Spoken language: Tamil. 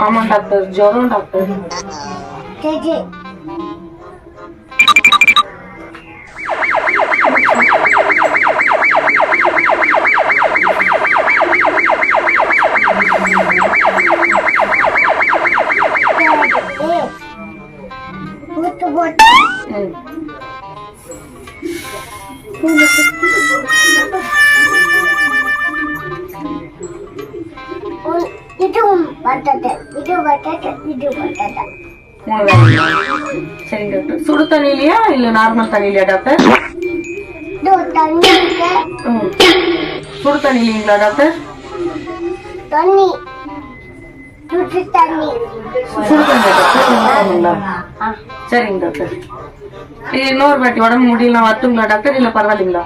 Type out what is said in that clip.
ஆமா டாக்டர், ஜுரம் டாக்டர். சரி டாக்டர், சுடு தண்ணிலையா இல்ல நார்மல் தண்ணிலையா டாக்டர்? சுடு தண்ணிலீங்களா டாக்டர்? சுடு தண்ணி சரிங்க டாக்டர். இன்னொரு வாட்டி உடம்பு முடியலாம் வரட்டுங்களா டாக்டர், இல்ல பரவாயில்லைங்களா?